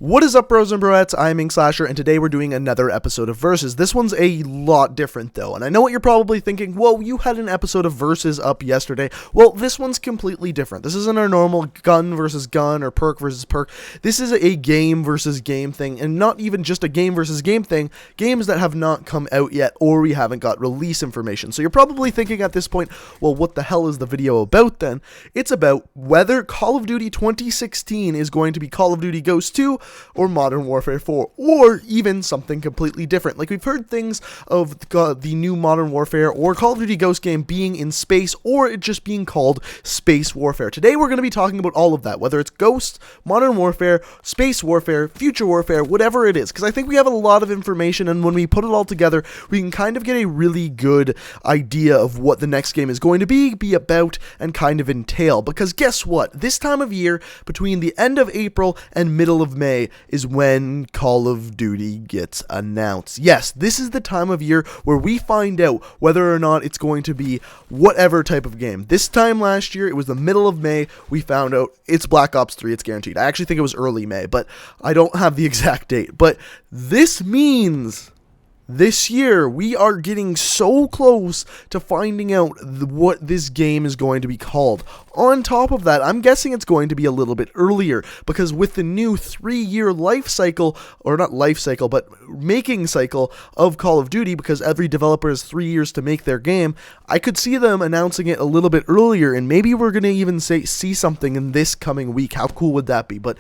What is up, bros and broettes? I'm Inkslasher, and today we're doing another episode of Versus. This one's a lot different, though, and I know what you're probably thinking. Whoa, you had an episode of Versus up yesterday. Well, this one's completely different. This isn't our normal gun versus gun or perk versus perk. This is a game versus game thing, and not even just a game versus game thing. Games that have not come out yet, or we haven't got release information. So you're probably thinking at this point, well, what the hell is the video about then? It's about whether Call of Duty 2016 is going to be Call of Duty Ghosts 2, or Modern Warfare 4, or even something completely different. Like, we've heard things of the new Modern Warfare or Call of Duty Ghost game being in space, or it just being called Space Warfare. Today we're going to be talking about all of that, whether it's Ghosts, Modern Warfare, Space Warfare, Future Warfare, whatever it is, because I think we have a lot of information, and when we put it all together, we can kind of get a really good idea of what the next game is going to be about, and kind of entail. Because guess what? This time of year, between the end of April and middle of May, is when Call of Duty gets announced. Yes, this is the time of year where we find out whether or not it's going to be whatever type of game. This time last year, it was the middle of May, we found out it's Black Ops 3, it's guaranteed. I actually think it was early May, but I don't have the exact date. But this means this year, we are getting so close to finding out what this game is going to be called. On top of that, I'm guessing it's going to be a little bit earlier, because with the new 3-year life cycle, or not life cycle, but making cycle of Call of Duty, because every developer has 3 years to make their game, I could see them announcing it a little bit earlier, and maybe we're going to even see something in this coming week. How cool would that be? But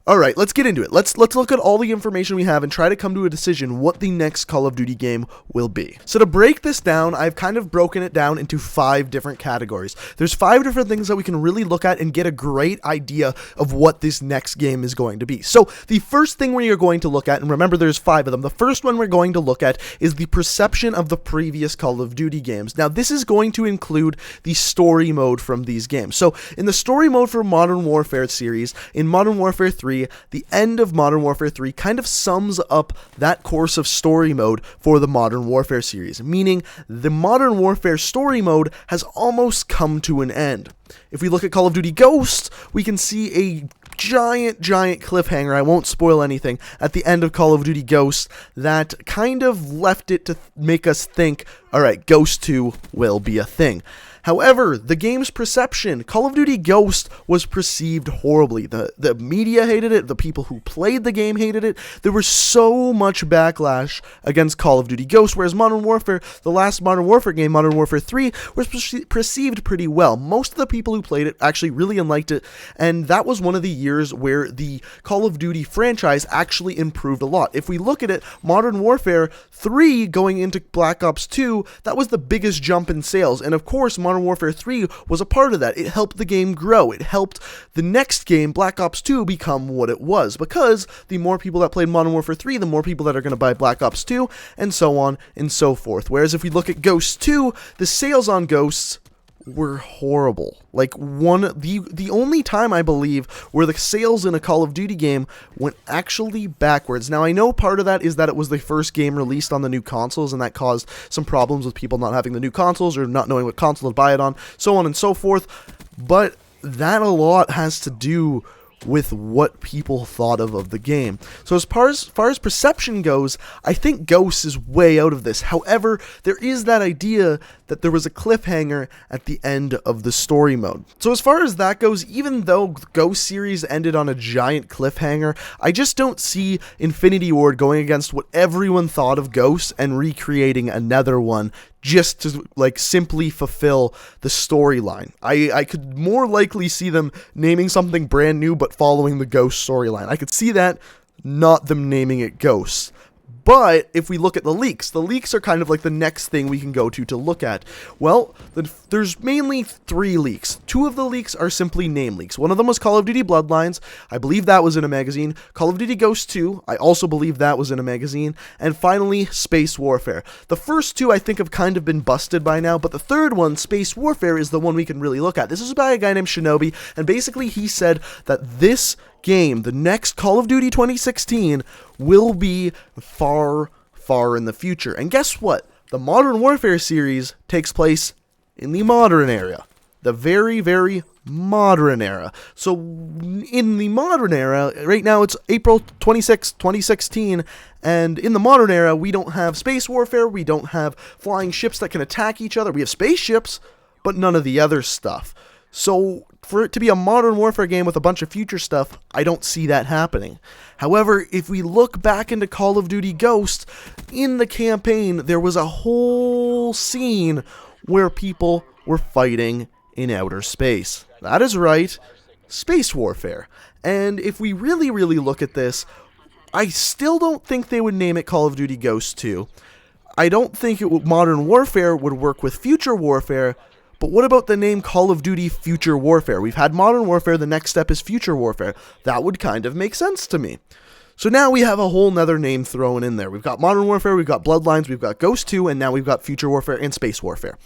alright, let's get into it. Let's look at all the information we have and try to come to a decision what the next Call of Duty game will be. So to break this down, I've kind of broken it down into 5 different categories. There's 5 different things that we can really look at and get a great idea of what this next game is going to be. So the first thing we are going to look at, and remember there's 5 of them, the first one we're going to look at is the perception of the previous Call of Duty games. Now this is going to include the story mode from these games. So in the story mode for Modern Warfare series, in Modern Warfare 3, the end of Modern Warfare 3 kind of sums up that course of story mode for the Modern Warfare series, meaning the Modern Warfare story mode has almost come to an end. If we look at Call of Duty Ghosts, we can see a giant cliffhanger, I won't spoil anything, at the end of Call of Duty Ghosts that kind of left it to make us think, alright, Ghost 2 will be a thing. However, the game's perception, Call of Duty Ghosts was perceived horribly. The media hated it, the people who played the game hated it. There was so much backlash against Call of Duty Ghosts, whereas Modern Warfare, the last Modern Warfare game, Modern Warfare 3, was perceived pretty well. Most of the people who played it actually really liked it, and that was one of the years where the Call of Duty franchise actually improved a lot. If we look at it, Modern Warfare 3 going into Black Ops 2, that was the biggest jump in sales, and of course, Modern Warfare 3 was a part of that. It helped the game grow. It helped the next game, Black Ops 2, become what it was, because the more people that played Modern Warfare 3, the more people that are going to buy Black Ops 2, and so on and so forth. Whereas if we look at Ghosts 2, the sales on Ghosts were horrible. Like, the only time, I believe, where the sales in a Call of Duty game went actually backwards. Now, I know part of that is that it was the first game released on the new consoles, and that caused some problems with people not having the new consoles or not knowing what console to buy it on, so on and so forth, but that a lot has to do with what people thought of the game. So as far as perception goes, I think Ghosts is way out of this. However, there is that idea that there was a cliffhanger at the end of the story mode. So as far as that goes, even though the Ghost series ended on a giant cliffhanger, I just don't see Infinity Ward going against what everyone thought of Ghosts and recreating another one just to, like, simply fulfill the storyline. I could more likely see them naming something brand new but following the Ghost storyline. I could see that, not them naming it Ghosts. But if we look at the leaks are kind of like the next thing we can go to look at. Well, there's mainly 3 leaks. 2 of the leaks are simply name leaks. One of them was Call of Duty Bloodlines. I believe that was in a magazine. Call of Duty Ghosts 2. I also believe that was in a magazine. And finally, Space Warfare. The first 2 I think have kind of been busted by now, but the third one, Space Warfare, is the one we can really look at. This is by a guy named Shinobi, and basically he said that this game, the next Call of Duty 2016, will be far in the future. And guess what? The Modern Warfare series takes place in the modern era. The very modern era. So in the modern era, right now it's April 26, 2016, and in the modern era, we don't have space warfare, we don't have flying ships that can attack each other. We have spaceships, but none of the other stuff. So for it to be a Modern Warfare game with a bunch of future stuff, I don't see that happening. However, if we look back into Call of Duty Ghosts, in the campaign, there was a whole scene where people were fighting in outer space. That is right, space warfare. And if we really look at this, I still don't think they would name it Call of Duty Ghosts 2. I don't think Modern Warfare would work with Future Warfare, but what about the name Call of Duty Future Warfare? We've had Modern Warfare, the next step is Future Warfare. That would kind of make sense to me. So now we have a whole nother name thrown in there. We've got Modern Warfare, we've got Bloodlines, we've got Ghost 2, and now we've got Future Warfare and Space Warfare.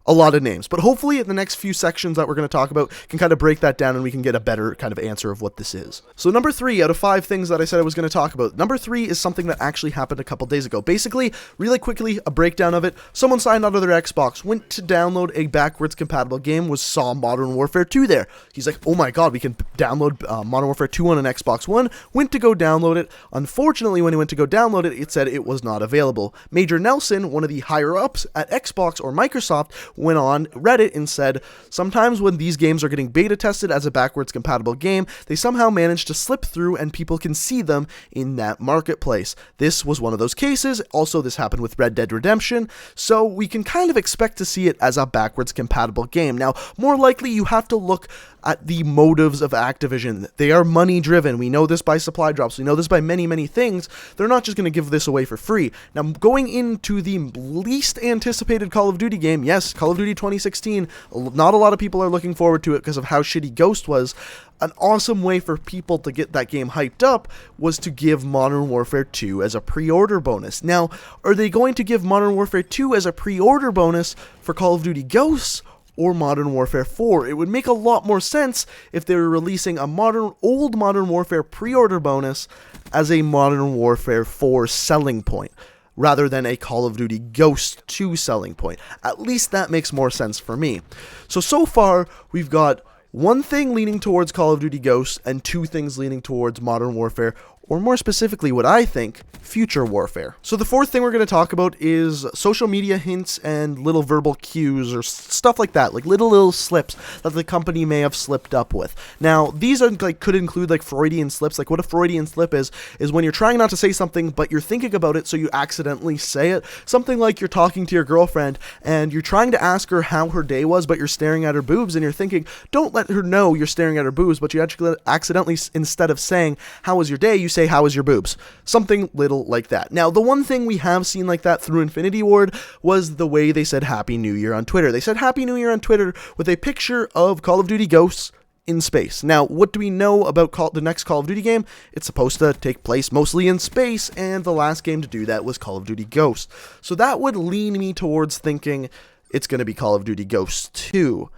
A lot of names, but hopefully in the next few sections that we're going to talk about can kind of break that down and we can get a better kind of answer of what this is. So number 3 out of 5 things that I said I was going to talk about. Number 3 is something that actually happened a couple days ago. Basically, really quickly, a breakdown of it. Someone signed out of their Xbox, went to download a backwards compatible game, saw Modern Warfare 2 there. He's like, oh my god, we can download Modern Warfare 2 on an Xbox One. Went to go download it. Unfortunately, when he went to go download it, it said it was not available. Major Nelson, one of the higher ups at Xbox or Microsoft, went on Reddit and said, sometimes when these games are getting beta tested as a backwards compatible game, they somehow manage to slip through and people can see them in that marketplace. This was one of those cases. Also, this happened with Red Dead Redemption, so we can kind of expect to see it as a backwards compatible game. Now, more likely you have to look at the motives of Activision. They are money driven. We know this by supply drops. We know this by many things. They're not just going to give this away for free. Now, going into the least anticipated Call of Duty game, yes, Call of Duty 2016, not a lot of people are looking forward to it because of how shitty Ghost was. An awesome way for people to get that game hyped up was to give Modern Warfare 2 as a pre-order bonus. Now, are they going to give Modern Warfare 2 as a pre-order bonus for Call of Duty Ghosts or Modern Warfare 4? It would make a lot more sense if they were releasing a old Modern Warfare pre-order bonus as a Modern Warfare 4 selling point, rather than a Call of Duty Ghosts 2 selling point. At least that makes more sense for me. So far, we've got one thing leaning towards Call of Duty Ghosts and 2 things leaning towards Modern Warfare, or more specifically what I think, Future Warfare. So the 4th thing we're going to talk about is social media hints and little verbal cues or stuff like that, like little slips that the company may have slipped up with. Now, these are could include Freudian slips. Like what a Freudian slip is when you're trying not to say something, but you're thinking about it, so you accidentally say it. Something like you're talking to your girlfriend and you're trying to ask her how her day was, but you're staring at her boobs and you're thinking, don't let her know you're staring at her boobs, but you actually accidentally, instead of saying, how was your day, you say, how was your boobs? Something little like that. Now, the one thing we have seen like that through Infinity Ward was the way they said Happy New Year on Twitter. They said Happy New Year on Twitter with a picture of Call of Duty Ghosts in space. Now, what do we know about the next Call of Duty game? It's supposed to take place mostly in space, and the last game to do that was Call of Duty Ghosts. So that would lean me towards thinking it's going to be Call of Duty Ghosts 2.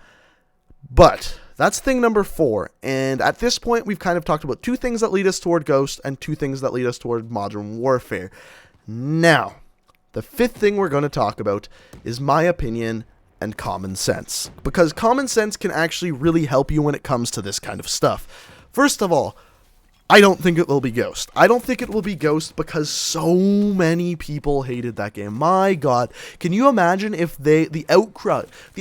But that's thing number 4, and at this point, we've kind of talked about 2 things that lead us toward Ghost and 2 things that lead us toward Modern Warfare. Now, the 5th thing we're going to talk about is my opinion and common sense, because common sense can actually really help you when it comes to this kind of stuff. First of all, I don't think it will be Ghost. I don't think it will be Ghost because so many people hated that game. My god, can you imagine if the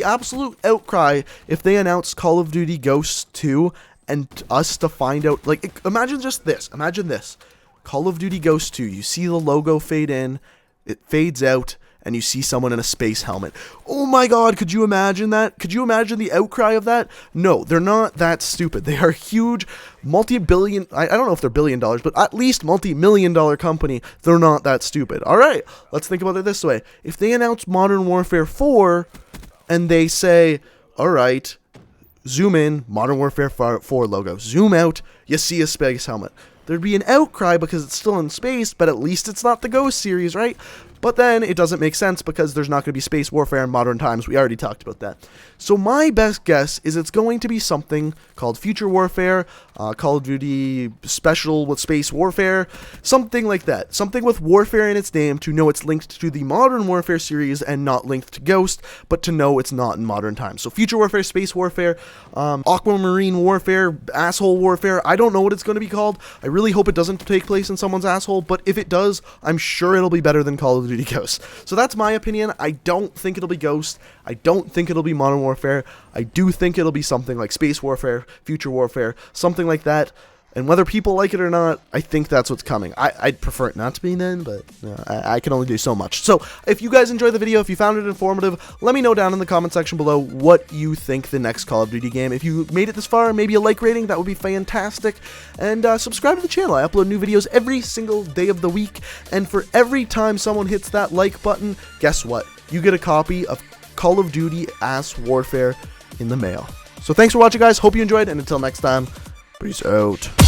absolute outcry, if they announced Call of Duty Ghosts 2 and us to find out, imagine this. Call of Duty Ghosts 2, you see the logo fade in, it fades out, and you see someone in a space helmet. Oh my god, could you imagine that? Could you imagine the outcry of that? No, they're not that stupid. They are huge, multi-billion, I don't know if they're $1 billion, but at least multi-million-dollar company. They're not that stupid. Alright, let's think about it this way. If they announce Modern Warfare 4, and they say, alright, zoom in, Modern Warfare 4 logo, zoom out, you see a space helmet. There'd be an outcry because it's still in space, but at least it's not the Ghost series, right? but then it doesn't make sense because there's not going to be space warfare in modern times. We already talked about that. So my best guess is it's going to be something called Future Warfare, Call of Duty Special with Space Warfare, something like that. Something with warfare in its name to know it's linked to the Modern Warfare series and not linked to Ghost, but to know it's not in modern times. So Future Warfare, Space Warfare, Aquamarine Warfare, Asshole Warfare, I don't know what it's going to be called. I really hope it doesn't take place in someone's asshole, but if it does, I'm sure it'll be better than Call of Duty Ghosts. So that's my opinion. I don't think it'll be Ghost. I don't think it'll be Modern Warfare. I do think it'll be something like Space Warfare, Future Warfare, something like that. And whether people like it or not, I think that's what's coming. I'd prefer it not to be then, but I can only do so much. So if you guys enjoyed the video, if you found it informative, let me know down in the comment section below what you think the next Call of Duty game. If you made it this far, maybe a like rating, that would be fantastic. And subscribe to the channel. I upload new videos every single day of the week. And for every time someone hits that like button, guess what? You get a copy of Call of Duty Ass Warfare in the mail. So thanks for watching, guys. Hope you enjoyed, and until next time, peace out.